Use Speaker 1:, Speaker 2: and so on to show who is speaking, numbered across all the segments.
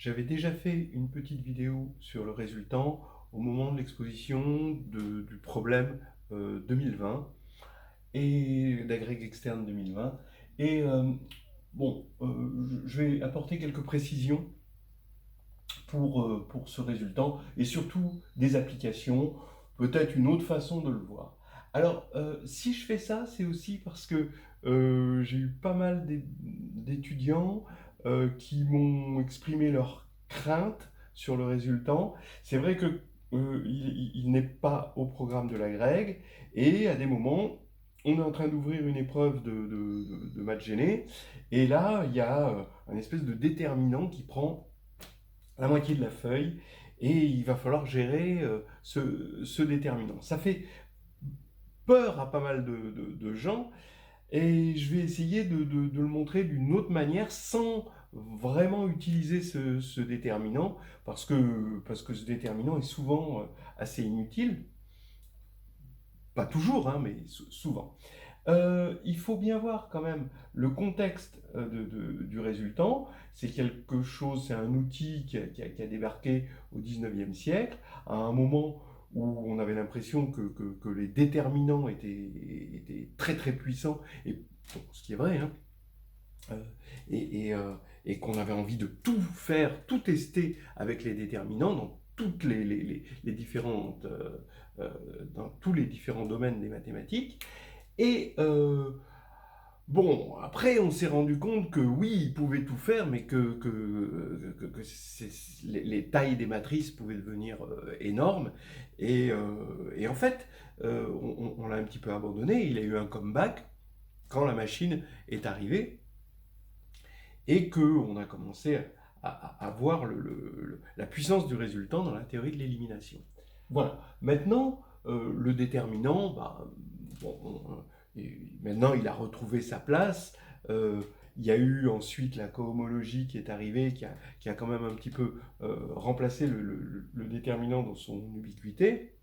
Speaker 1: J'avais déjà fait une petite vidéo sur le résultant au moment de l'exposition du problème 2020 et d'agrég externe 2020. Et je vais apporter quelques précisions pour ce résultant et surtout des applications, peut-être une autre façon de le voir. Alors, si je fais ça, c'est aussi parce que j'ai eu pas mal d'étudiants qui m'ont exprimé leurs craintes sur le résultat. C'est vrai que il n'est pas au programme de la grègue et à des moments, on est en train d'ouvrir une épreuve de maths gêné et là, il y a un espèce de déterminant qui prend la moitié de la feuille et il va falloir gérer ce déterminant. Ça fait peur à pas mal de gens et je vais essayer de le montrer d'une autre manière sans vraiment utiliser ce déterminant parce que ce déterminant est souvent assez inutile. Pas toujours, hein, mais souvent. Il faut bien voir quand même le contexte du résultant. C'est quelque chose, c'est un outil qui a débarqué au 19e siècle, à un moment où on avait l'impression que les déterminants étaient très très puissants, et bon, ce qui est vrai, hein, euh, et qu'on avait envie de tout faire, tout tester avec les déterminants dans toutes les différentes, dans tous les différents domaines des mathématiques. Et bon, après, on s'est rendu compte que oui, ils pouvaient tout faire, mais que les tailles des matrices pouvaient devenir énormes. Et en fait, on l'a un petit peu abandonné. Il a eu un comeback quand la machine est arrivée et qu'on a commencé à voir la puissance du résultant dans la théorie de l'élimination. Voilà. Maintenant, le déterminant, bah, bon, maintenant il a retrouvé sa place. Il y a eu ensuite la cohomologie qui est arrivée, qui a quand même un petit peu remplacé le déterminant dans son ubiquité.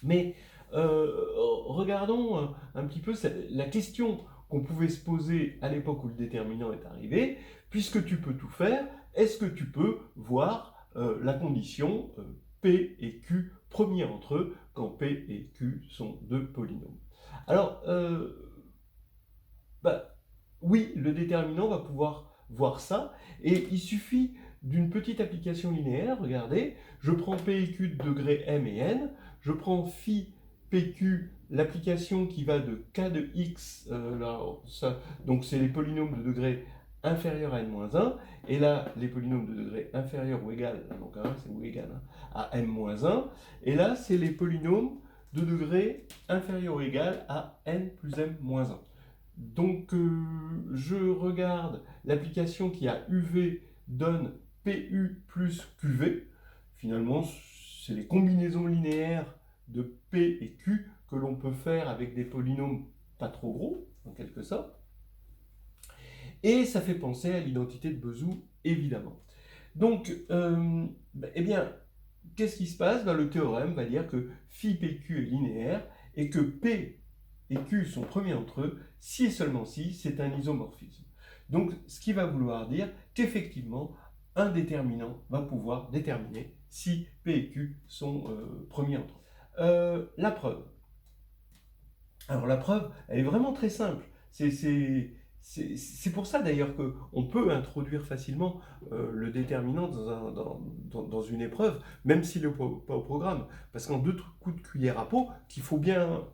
Speaker 1: Mais regardons un petit peu la question qu'on pouvait se poser à l'époque où le déterminant est arrivé. Puisque tu peux tout faire, est-ce que tu peux voir la condition P et Q premiers entre eux quand P et Q sont deux polynômes? Alors, bah, oui, le déterminant va pouvoir voir ça, et il suffit d'une petite application linéaire. Regardez, je prends P et Q de degré M et N, je prends phi PQ, l'application qui va de K de X, donc c'est les polynômes de degré inférieur à n-1, et là, les polynômes de degré inférieur ou égal, donc c'est ou égal, à m-1, et là, c'est les polynômes de degré inférieur ou égal à n plus m-1. Donc, je regarde l'application qui a UV donne PU plus QV. Finalement, c'est les combinaisons linéaires de P et Q que l'on peut faire avec des polynômes pas trop gros, en quelque sorte. Et ça fait penser à l'identité de Bezout, évidemment. Donc, eh bien, qu'est-ce qui se passe? Le théorème va dire que phi PQ est linéaire et que P et Q sont premiers entre eux si et seulement si c'est un isomorphisme. Donc, ce qui va vouloir dire qu'effectivement, un déterminant va pouvoir déterminer si P et Q sont premiers entre eux. La preuve. Alors, la preuve, elle est vraiment très simple. C'est pour ça d'ailleurs qu'on peut introduire facilement le déterminant dans une épreuve, même s'il n'est pas au programme. Parce qu'en deux coups de cuillère à peau, qu'il faut bien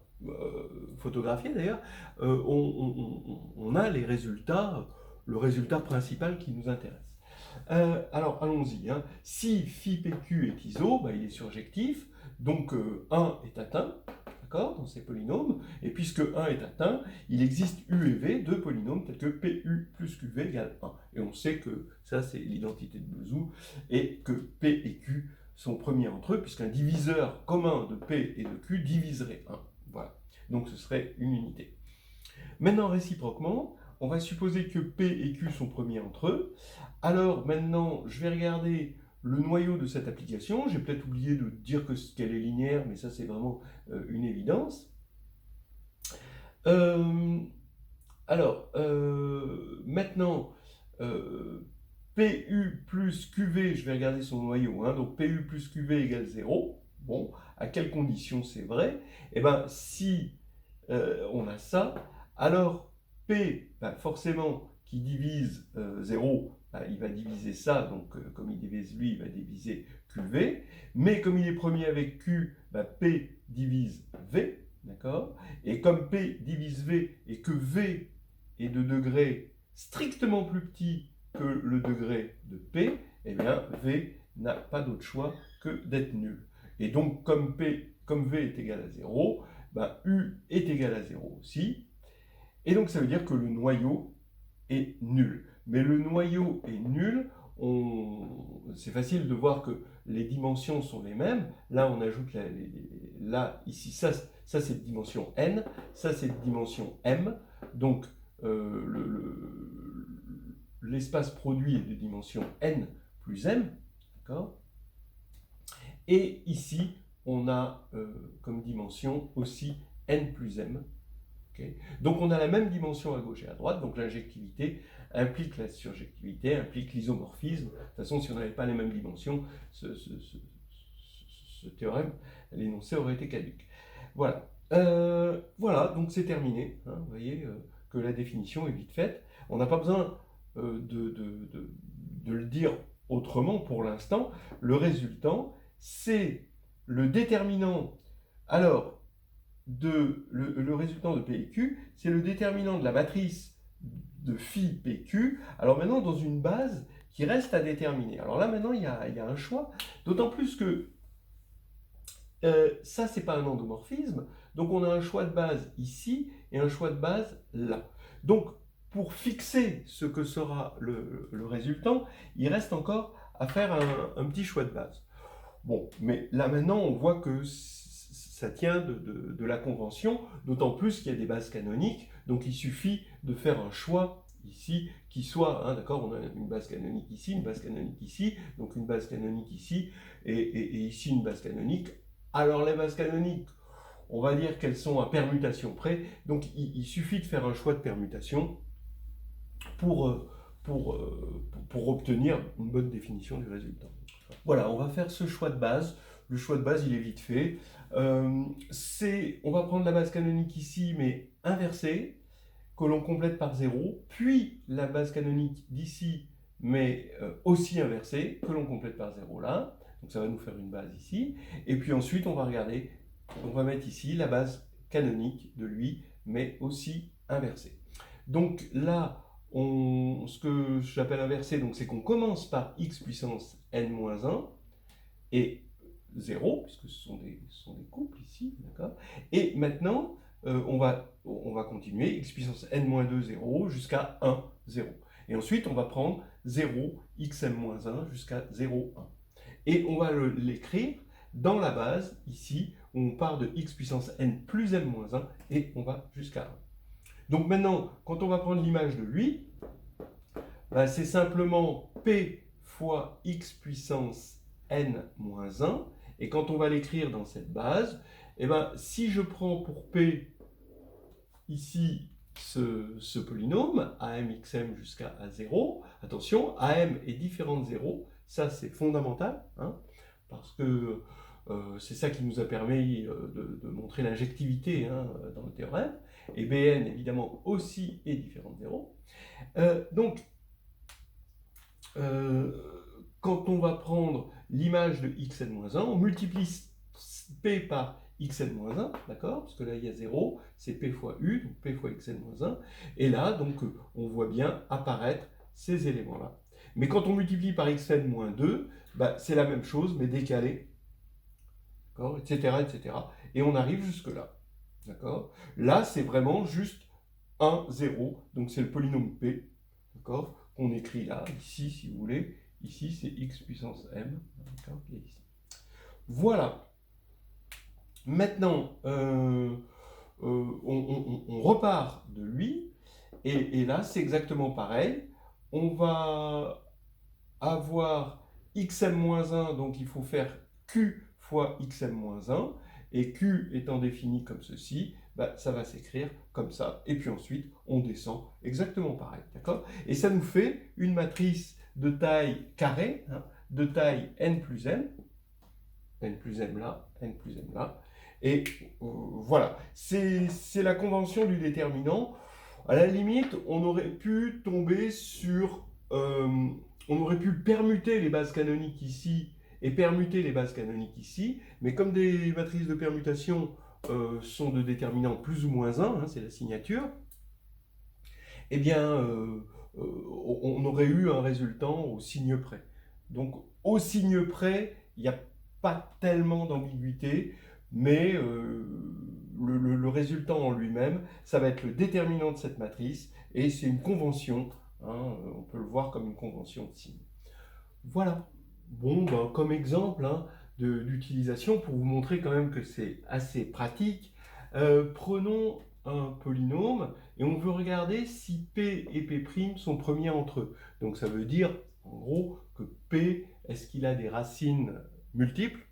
Speaker 1: photographier d'ailleurs, on a les résultats, le résultat principal qui nous intéresse. Alors allons-y. Hein. Si phi PQ est iso, il est surjectif, donc 1 est atteint. Dans ces polynômes, et puisque 1 est atteint, il existe U et V, deux polynômes tels que PU plus QV égale 1. Et on sait que ça, c'est l'identité de Bezout, et que P et Q sont premiers entre eux, puisqu'un diviseur commun de P et de Q diviserait 1. Voilà. Donc ce serait une unité. Maintenant, réciproquement, on va supposer que P et Q sont premiers entre eux. Alors maintenant, je vais regarder le noyau de cette application. J'ai peut-être oublié de dire qu'elle est linéaire, mais ça c'est vraiment une évidence. Maintenant, P PU plus QV, je vais regarder son noyau, hein, donc PU plus QV égale 0. Bon, à quelles conditions c'est vrai? Eh bien, si on a ça, alors P, ben, forcément, qui divise 0, ben, il va diviser ça, donc comme il divise lui, il va diviser QV, mais comme il est premier avec Q, ben, P divise V, d'accord? Et comme P divise V et que V est de degré strictement plus petit que le degré de P, eh bien V n'a pas d'autre choix que d'être nul. Et donc comme V est égal à 0, ben, U est égal à 0 aussi. Et donc ça veut dire que le noyau est nul. Mais le noyau est nul, c'est facile de voir que les dimensions sont les mêmes. Là, on ajoute là, ici, ça c'est de dimension n, ça c'est de dimension m. Donc l'espace produit est de dimension n plus m. D'accord? Et ici, on a comme dimension aussi n plus m. Okay. Donc on a la même dimension à gauche et à droite, donc l'injectivité implique la surjectivité, implique l'isomorphisme. De toute façon, si on n'avait pas les mêmes dimensions, ce théorème, l'énoncé aurait été caduc. Voilà. Voilà, donc c'est terminé. Hein, vous voyez que la définition est vite faite. On n'a pas besoin de le dire autrement pour l'instant. Le résultant, c'est le déterminant. Alors, le résultant de P et Q, c'est le déterminant de la matrice de phi PQ. Alors maintenant, dans une base qui reste à déterminer. Alors là, maintenant, il y a un choix, d'autant plus que ça, c'est pas un endomorphisme, donc on a un choix de base ici et un choix de base là. Donc, pour fixer ce que sera le résultant, il reste encore à faire un petit choix de base. Bon, mais là maintenant, on voit que ça tient de la convention, d'autant plus qu'il y a des bases canoniques, donc il suffit de faire un choix ici qui soit, hein, d'accord, on a une base canonique ici, une base canonique ici, donc une base canonique ici, et ici une base canonique. Alors les bases canoniques, on va dire qu'elles sont à permutation près, donc il suffit de faire un choix de permutation pour obtenir une bonne définition du résultat. Voilà, on va faire ce choix de base. Le choix de base, il est vite fait. On va prendre la base canonique ici, mais inversée, que l'on complète par 0, puis la base canonique d'ici, mais aussi inversée, que l'on complète par 0 là. Donc ça va nous faire une base ici. Et puis ensuite, on va regarder, on va mettre ici la base canonique de lui, mais aussi inversée. Donc là, ce que j'appelle inversé, c'est qu'on commence par x puissance n-1 et 0, puisque ce sont des couples ici, d'accord. Et maintenant, on va continuer, x puissance n-2, 0, jusqu'à 1, 0. Et ensuite, on va prendre 0, xm-1 jusqu'à 0, 1. Et on va l'écrire dans la base, ici, où on part de x puissance n plus m-1, et on va jusqu'à 1. Donc maintenant, quand on va prendre l'image de lui, ben c'est simplement p fois x puissance n-1, et quand on va l'écrire dans cette base, eh ben, si je prends pour p ici ce polynôme, amxm jusqu'à a0, attention, am est différent de 0, ça c'est fondamental, hein, parce que c'est ça qui nous a permis de montrer l'injectivité, hein, dans le théorème, et Bn évidemment aussi est différent de 0. Donc, quand on va prendre l'image de xn-1, on multiplie p par xn-1, d'accord? Parce que là il y a 0, c'est p fois u, donc p fois xn-1, et là donc on voit bien apparaître ces éléments-là. Mais quand on multiplie par xn-2, bah, c'est la même chose, mais décalé, d'accord, etc., etc. Et on arrive jusque-là, d'accord? Là, c'est vraiment juste 1, 0, donc c'est le polynôme p, d'accord, qu'on écrit là, ici, si vous voulez. Ici, c'est x puissance m, d'accord, qui est ici. Voilà. Maintenant, on repart de lui, et là, c'est exactement pareil. On va avoir xm-1, donc il faut faire q fois xm-1, et q étant défini comme ceci, bah, ça va s'écrire comme ça, et puis ensuite on descend exactement pareil, d'accord? Et ça nous fait une matrice de taille carrée, hein, de taille n plus m là, n plus m là, et voilà, c'est la convention du déterminant. À la limite, on aurait pu tomber sur... on aurait pu permuter les bases canoniques ici et permuter les bases canoniques ici, mais comme des matrices de permutation sont de déterminant plus ou moins 1, hein, c'est la signature, eh bien, on aurait eu un résultant au signe près. Donc, au signe près, il n'y a pas tellement d'ambiguïté, mais le résultant en lui-même, ça va être le déterminant de cette matrice, et c'est une convention, hein, on peut le voir comme une convention de signe. Voilà. Bon, ben, comme exemple hein, d'utilisation, pour vous montrer quand même que c'est assez pratique, prenons un polynôme et on veut regarder si P et P' sont premiers entre eux. Donc ça veut dire, en gros, que P, est-ce qu'il a des racines multiples?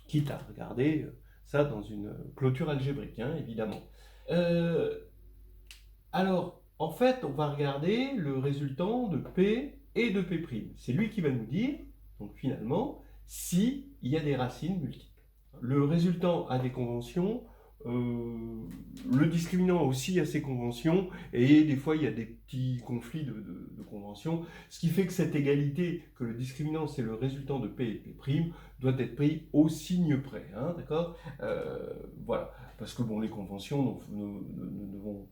Speaker 1: Quitte à regarder ça dans une clôture algébrique, hein, évidemment. Alors, en fait, on va regarder le résultant de P et de P'. C'est lui qui va nous dire, donc finalement, s'il y a des racines multiples. Le résultant a des conventions, le discriminant aussi a ses conventions, et des fois il y a des petits conflits de conventions, ce qui fait que cette égalité, que le discriminant c'est le résultant de P et P', doit être pris au signe près, hein, d'accord voilà, parce que bon, les conventions ne vont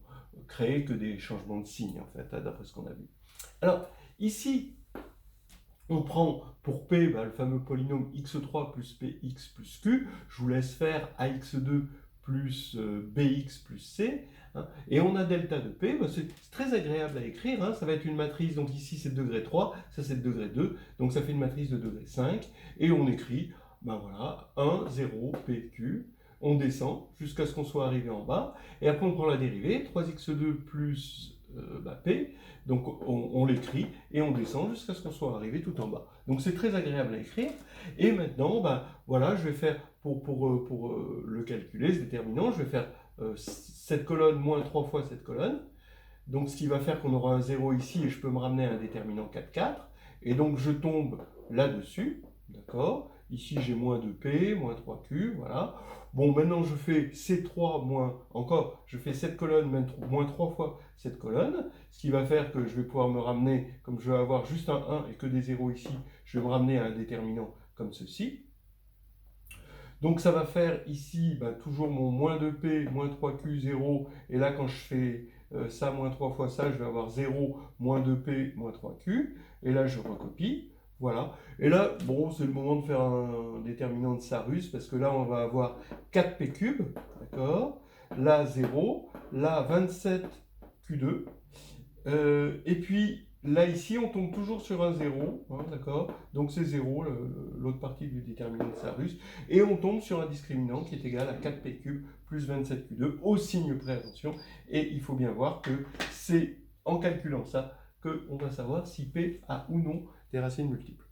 Speaker 1: créer que des changements de signe, en fait, d'après ce qu'on a vu. Alors, ici, on prend pour P le fameux polynôme x3 plus px plus q. Je vous laisse faire ax2 plus bx plus c. Hein, et on a delta de P. C'est très agréable à écrire. Hein, ça va être une matrice. Donc ici, c'est degré 3. Ça, c'est degré 2. Donc ça fait une matrice de degré 5. Et on écrit, voilà, 1, 0, pq. On descend jusqu'à ce qu'on soit arrivé en bas. Et après, on prend la dérivée. 3x2 plus P. Donc on l'écrit et on descend jusqu'à ce qu'on soit arrivé tout en bas. Donc c'est très agréable à écrire. Et maintenant, voilà, je vais faire, pour le calculer, ce déterminant, je vais faire cette colonne moins 3 fois cette colonne. Donc ce qui va faire qu'on aura un 0 ici et je peux me ramener à un déterminant 4, 4. Et donc je tombe là-dessus, d'accord? Ici j'ai moins 2P, moins 3Q, voilà. Bon, maintenant je fais C3 moins, encore, je fais cette colonne moins 3 fois cette colonne, ce qui va faire que je vais pouvoir me ramener, comme je vais avoir juste un 1 et que des 0 ici, je vais me ramener à un déterminant comme ceci. Donc ça va faire ici toujours mon moins 2P, moins 3Q, 0, et là quand je fais ça moins 3 fois ça, je vais avoir 0, moins 2P, moins 3Q, et là je recopie. Voilà. Et là, bon, c'est le moment de faire un déterminant de Sarus, parce que là, on va avoir 4p cubes, d'accord? Là, 0. Là, 27q2. Et puis, là, ici, on tombe toujours sur un 0, hein, d'accord? Donc, c'est 0, l'autre partie du déterminant de Sarus. Et on tombe sur un discriminant qui est égal à 4p cubes plus 27q2, au signe près, attention. Et il faut bien voir que c'est en calculant ça qu'on va savoir si P a ou non des racines multiples.